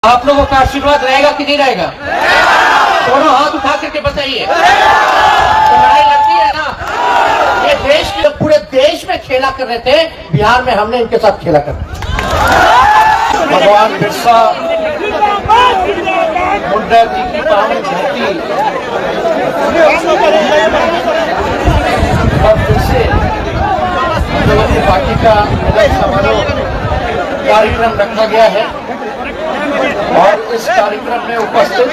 आप लोगों का आशीर्वाद रहेगा कि नहीं रहेगा? दोनों हाथ उठा करके बताइए। तो लड़ाई लगती है ना, ये देश के पूरे देश में खेला कर रहे थे, बिहार में हमने इनके साथ खेला कर। भगवान बिरसा मुंडा जी की पावन धरती और फिर से पार्टी का समारोह कार्यक्रम रखा गया है और इस कार्यक्रम में उपस्थित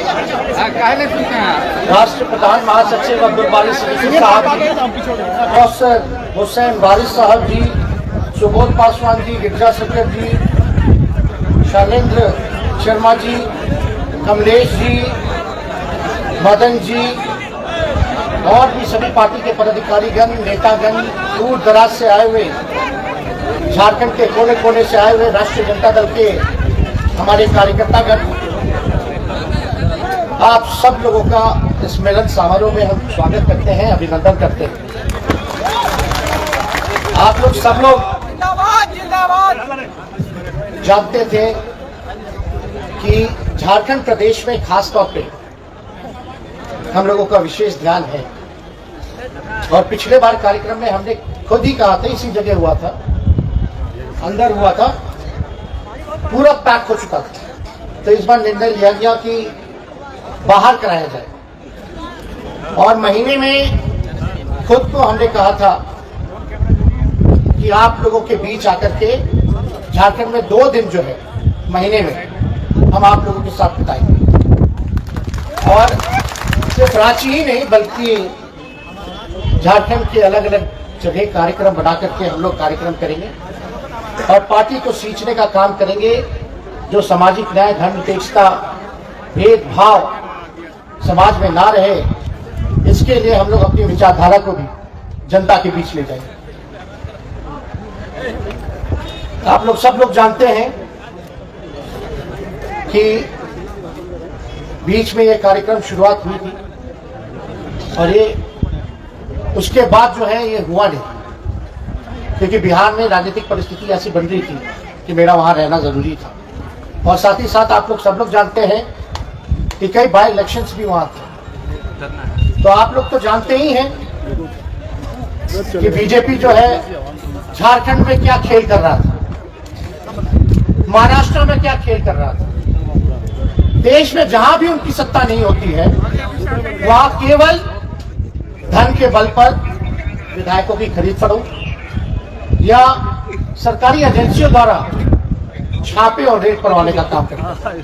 राष्ट्र प्रधान महासचिव अब्दुल बारी सिद्दीकी साहब जी, प्रोफेसर हुसैन वारिस साहब जी, सुबोध पासवान जी, गिरिजा शंकर जी, शैलेंद्र शर्मा जी, कमलेश जी, मदन जी और भी सभी पार्टी के पदाधिकारीगण, नेतागण, दूर दराज से आए हुए, झारखंड के कोने कोने से आए हुए राष्ट्रीय जनता दल के हमारे कार्यकर्तागण, आप सब लोगों का इस मिलन समारोह में हम स्वागत करते हैं, अभिनंदन करते हैं। आप लोग सब लोग जानते थे कि झारखंड प्रदेश में खास तौर पे हम लोगों का विशेष ध्यान है और पिछले बार कार्यक्रम में हमने खुद ही कहा था, इसी जगह हुआ था, अंदर हुआ था, पूरा पैक हो चुका था। तो इस बार निर्णय लिया गया कि बाहर कराया जाए और महीने में खुद को हमने कहा था कि आप लोगों के बीच आकर के झारखंड में 2 दिन जो है महीने में हम आप लोगों के साथ बिताएंगे और सिर्फ रांची ही नहीं बल्कि झारखंड के अलग अलग जगह कार्यक्रम बना करके हम लोग कार्यक्रम करेंगे और पार्टी को सींचने का काम करेंगे। जो सामाजिक न्याय, धर्म निरपेक्षता, भेदभाव समाज में ना रहे, इसके लिए हम लोग अपनी विचारधारा को भी जनता के बीच ले जाएंगे। आप लोग सब लोग जानते हैं कि बीच में ये कार्यक्रम शुरुआत हुई थी और ये उसके बाद जो है ये हुआ नहीं, क्योंकि बिहार में राजनीतिक परिस्थिति ऐसी बन रही थी कि मेरा वहां रहना जरूरी था और साथ ही साथ आप लोग सब लोग जानते हैं कि कई बाई इलेक्शंस भी वहां थे। तो आप लोग तो जानते ही हैं कि बीजेपी जो है झारखंड में क्या खेल कर रहा था, महाराष्ट्र में क्या खेल कर रहा था। देश में जहां भी उनकी सत्ता नहीं होती है वहां केवल धन के बल पर विधायकों की खरीद फरोख्त या सरकारी एजेंसियों द्वारा छापे और रेड करवाने का काम करता है।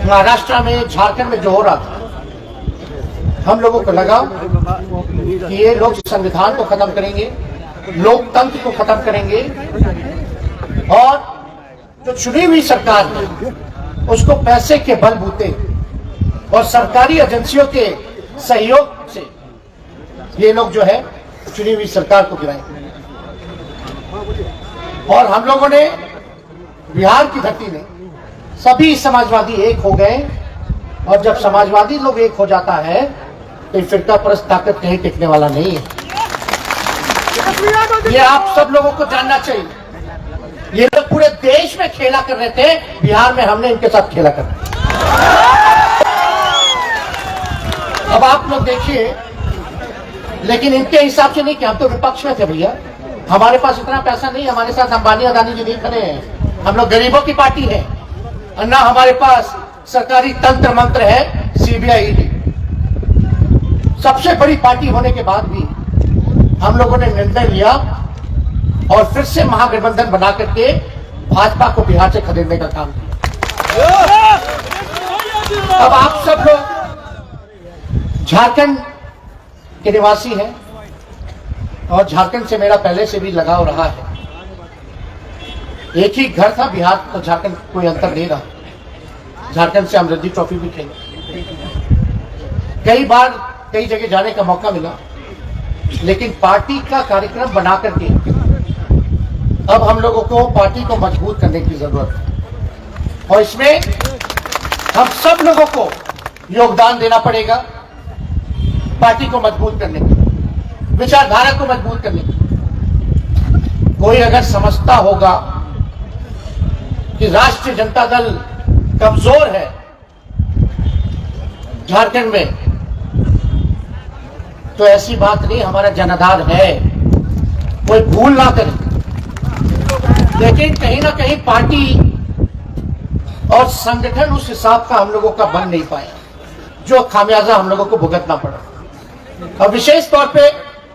महाराष्ट्र में, झारखंड में जो हो रहा था, हम लोगों को लगा कि ये लोग संविधान को खत्म करेंगे, लोकतंत्र को खत्म करेंगे और जो चुनी हुई सरकार है उसको पैसे के बलबूते और सरकारी एजेंसियों के सहयोग से ये लोग जो है चुनी हुई सरकार को गिराएंगे। और हम लोगों ने बिहार की धरती में सभी समाजवादी एक हो गए और जब समाजवादी लोग एक हो जाता है तो फिरका परस्त ताकत कहीं टिकने वाला नहीं है। ये आप सब लोगों को जानना चाहिए। ये लोग पूरे देश में खेला कर रहे थे, बिहार में हमने इनके साथ खेला कर रहे। अब आप लोग देखिए, लेकिन इनके हिसाब से नहीं कि हम तो विपक्ष में थे भैया, हमारे पास इतना पैसा नहीं, हमारे साथ अंबानी अदानी जी नहीं खड़े हैं, हम लोग गरीबों की पार्टी है और ना हमारे पास सरकारी तंत्र मंत्र है, सीबीआई ईडी। सबसे बड़ी पार्टी होने के बाद भी हम लोगों ने निर्णय लिया और फिर से महागठबंधन बना करके भाजपा को बिहार से खदेड़ने का काम किया। अब आप सब लोग झारखंड के निवासी हैं और झारखंड से मेरा पहले से भी लगाव रहा है। एक ही घर था, बिहार और झारखंड कोई अंतर नहीं रहा। झारखंड से हम रणजी ट्रॉफी भी खेले, कई बार कई जगह जाने का मौका मिला, लेकिन पार्टी का कार्यक्रम बना करके अब हम लोगों को पार्टी को मजबूत करने की जरूरत है और इसमें हम सब लोगों को योगदान देना पड़ेगा पार्टी को मजबूत करने की, विचारधारा को मजबूत करने की। कोई अगर समझता होगा कि राष्ट्रीय जनता दल कमजोर है झारखंड में, तो ऐसी बात नहीं, हमारा जनाधार है, कोई भूल ना करे। लेकिन कहीं ना कहीं पार्टी और संगठन उस हिसाब का हम लोगों का बन नहीं पाया, जो खामियाजा हम लोगों को भुगतना पड़ा। और विशेष तौर पे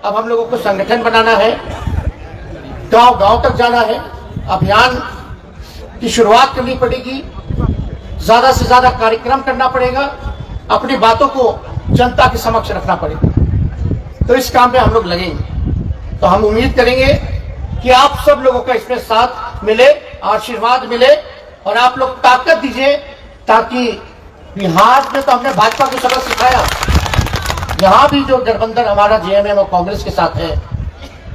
अब हम लोगों को संगठन बनाना है, गांव गांव तक जाना है, अभियान की शुरुआत करनी पड़ेगी, ज्यादा से ज्यादा कार्यक्रम करना पड़ेगा, अपनी बातों को जनता के समक्ष रखना पड़ेगा। तो इस काम में हम लोग लगेंगे। तो हम उम्मीद करेंगे कि आप सब लोगों का इसमें साथ मिले, आशीर्वाद मिले और आप लोग ताकत दीजिए, ताकि बिहार में तो हमने भाजपा को सबक सिखाया, यहां भी जो गठबंधन हमारा जेएमएम और कांग्रेस के साथ है,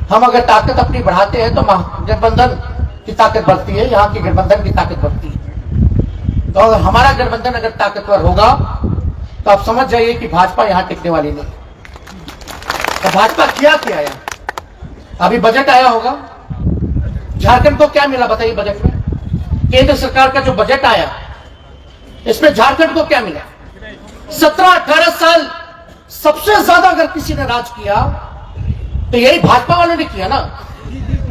हम अगर ताकत अपनी बढ़ाते हैं तो गठबंधन की ताकत बढ़ती है, यहाँ की गठबंधन की ताकत बढ़ती है। तो अगर हमारा गठबंधन अगर ताकतवर होगा तो आप समझ जाइए कि भाजपा यहां टिकने वाली नहीं। तो भाजपा क्या किया यार, अभी बजट आया होगा, झारखंड को क्या मिला बताइए बजट में? केंद्र सरकार का जो बजट आया, इसमें झारखंड को क्या मिला? 17-18 साल सबसे ज्यादा अगर किसी ने राज किया तो यही भाजपा वालों ने किया ना।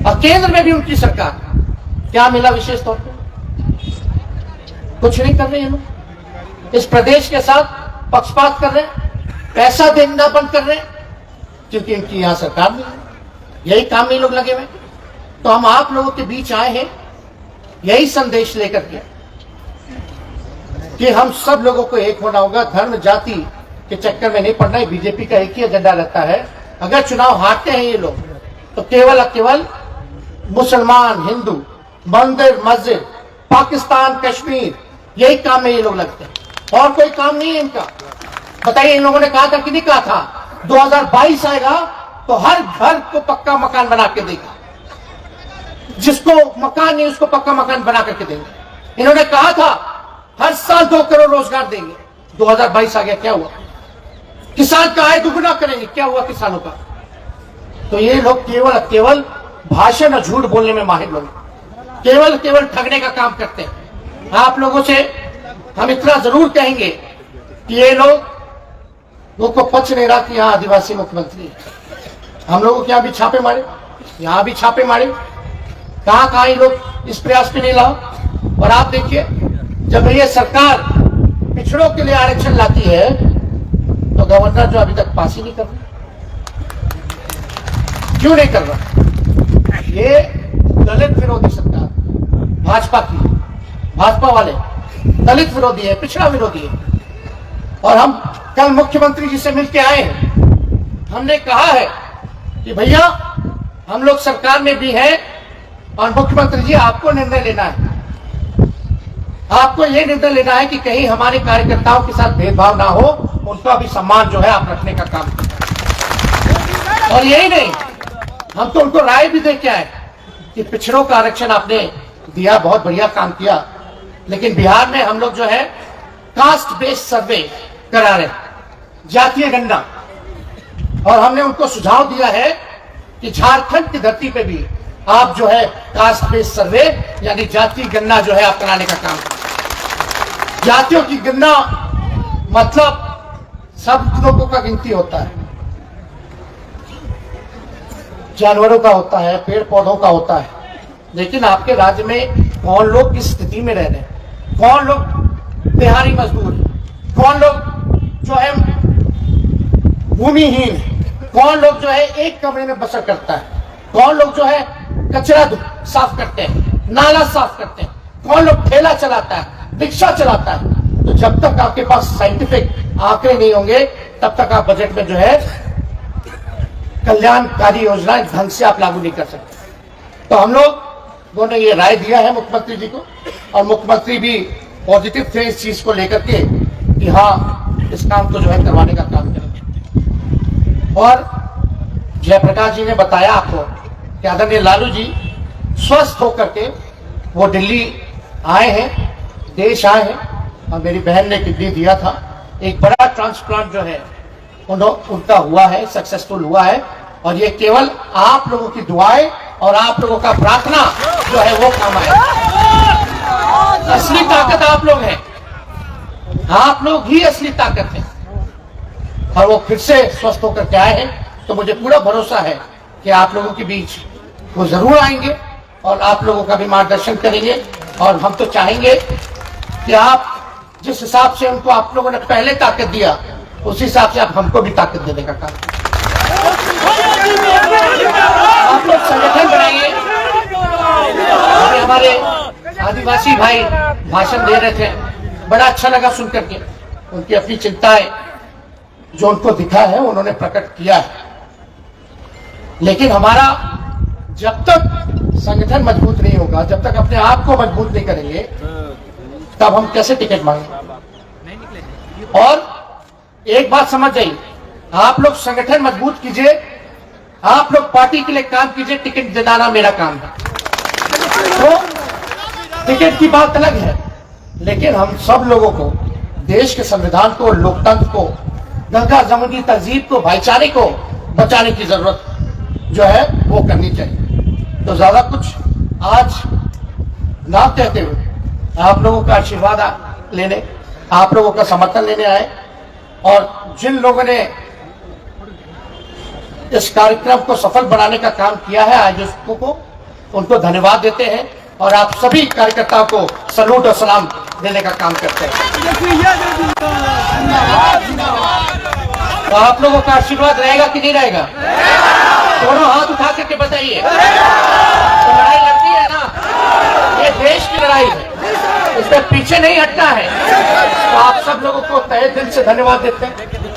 और केंद्र में भी उनकी सरकार, क्या मिला विशेष तौर पर? कुछ नहीं कर रहे हैं लोग, इस प्रदेश के साथ पक्षपात कर रहे हैं, पैसा देना बंद कर रहे हैं, क्योंकि इनकी यहां सरकार नहीं है, यही काम में लोग लगे हुए। तो हम आप लोगों के बीच आए हैं यही संदेश लेकर के कि हम सब लोगों को एक होना होगा, धर्म जाति के चक्कर में नहीं पड़ना है। बीजेपी का एक ही एजेंडा रहता है, अगर चुनाव हारते हैं ये लोग तो केवल और केवल मुसलमान, हिंदू, मंदिर, मस्जिद, पाकिस्तान, कश्मीर, यही काम में ये लोग लगते हैं और कोई काम नहीं है इनका। बताइए, इन लोगों ने कहा था कि नहीं कहा था 2022 आएगा तो हर घर को पक्का मकान बना के देगा, जिसको मकान नहीं उसको पक्का मकान बना करके देंगे। इन्होंने कहा था हर साल 2 करोड़ रोजगार देंगे, 2022 आ गया, क्या हुआ? किसान का आय दुगुना करेंगे, क्या हुआ किसानों का? तो ये लोग केवल केवल भाषण और झूठ बोलने में माहिर लोग, केवल केवल ठगने का काम करते हैं। आप लोगों से हम इतना जरूर कहेंगे कि ये लोग को पच नहीं रहा कि यहाँ आदिवासी मुख्यमंत्री है। हम लोगों के यहाँ भी छापे मारे, यहाँ भी छापे मारे, कहां कहां ये लोग इस प्रयास पे नहीं लाओ। और आप देखिए, जब ये सरकार पिछड़ों के लिए आरक्षण लाती है तो गवर्नर जो अभी तक पास ही नहीं कर रहा, क्यों नहीं कर रहा? ये दलित विरोधी सरकार भाजपा की, भाजपा वाले दलित विरोधी है, पिछड़ा विरोधी है। और हम कल मुख्यमंत्री जी से मिलकर आए हैं, हमने कहा है कि भैया हम लोग सरकार में भी हैं और मुख्यमंत्री जी आपको निर्णय लेना है, आपको यह निर्णय लेना है कि कहीं हमारे कार्यकर्ताओं के साथ भेदभाव ना हो, उनका भी सम्मान जो है आप रखने का काम करें। और यही नहीं, हम तो उनको राय भी दे के आए कि पिछड़ों का आरक्षण आपने दिया, बहुत बढ़िया काम किया, लेकिन बिहार में हम लोग जो है कास्ट बेस्ड सर्वे करा रहे, जातीय गणना, और हमने उनको सुझाव दिया है कि झारखंड की धरती पे भी आप जो है कास्ट बेस्ड सर्वे यानी जातीय गणना जो है आप कराने का काम करें। जातियों की गणना मतलब सब लोगों का गिनती होता है, जानवरों का होता है, पेड़ पौधों का होता है, लेकिन आपके राज्य में कौन लोग किस स्थिति में रह रहे हैं, कौन लोग दिहाड़ी मजदूर है, कौन लोग जो है भूमिहीन है, कौन लोग जो है एक कमरे में बसर करता है, कौन लोग जो है कचरा साफ करते हैं, नाला साफ करते हैं, कौन लोग ठेला चलाता है, रिक्शा चलाता है। तो जब तक आपके पास साइंटिफिक आंकड़े नहीं होंगे तब तक आप बजट में जो है कल्याणकारी योजनाएं ढंग से आप लागू नहीं कर सकते। तो हम लोगों ने ये राय दिया है मुख्यमंत्री जी को, और मुख्यमंत्री भी पॉजिटिव थे इस चीज को लेकर के कि हाँ इस काम को जो है करवाने का काम करेंगे। और जयप्रकाश जी ने बताया आपको कि आदरणीय लालू जी स्वस्थ होकर के वो दिल्ली आए हैं, देश आए हैं, और मेरी बहन ने किडनी दिया था, एक बड़ा ट्रांसप्लांट जो है उनका हुआ है, सक्सेसफुल हुआ है। और ये केवल आप लोगों की दुआएं और आप लोगों का प्रार्थना जो है वो काम आए। असली ताकत आप लोग हैं। आप लोग ही असली ताकत है और वो फिर से स्वस्थ होकर के आए हैं, तो मुझे पूरा भरोसा है कि आप लोगों के बीच वो जरूर आएंगे और आप लोगों का भी मार्गदर्शन करेंगे। और हम तो चाहेंगे कि आप जिस हिसाब से उनको आप लोगों ने पहले ताकत दिया, उस हिसाब से आप हमको भी ताकत देने का काम। आप लोग संगठन बनाइए। हमारे आदिवासी भाई भाषण दे रहे थे, बड़ा अच्छा लगा सुन करके। उनकी अपनी चिंताएं जो उनको दिखा है उन्होंने प्रकट किया है, लेकिन हमारा जब तक संगठन मजबूत नहीं होगा, जब तक अपने आप को मजबूत नहीं करेंगे, तब हम कैसे टिकट मांगेंगे। और एक बात समझ जाइए, आप लोग संगठन मजबूत कीजिए, आप लोग पार्टी के लिए काम कीजिए, टिकट दिलाना मेरा काम है। तो टिकट की बात अलग है, लेकिन हम सब लोगों को देश के संविधान को, लोकतंत्र को, गंगा जमुनी तहजीब को, भाईचारे को बचाने की जरूरत जो है वो करनी चाहिए। तो ज्यादा कुछ आज ना कहते हुए आप लोगों का आशीर्वाद लेने, आप लोगों का समर्थन लेने आए, और जिन लोगों ने इस कार्यक्रम को सफल बनाने का काम किया है आयोजकों को, उनको धन्यवाद देते हैं और आप सभी कार्यकर्ताओं को सलूट और सलाम देने का काम करते हैं। तो आप लोगों का आशीर्वाद रहेगा कि नहीं रहेगा? दोनों हाथ उठा करके बताइए। तो लड़ाई लड़ती है ना, ये देश की लड़ाई है, इसमें पीछे नहीं हटना है। तो आप सब लोगों को तहे दिल से धन्यवाद देते हैं।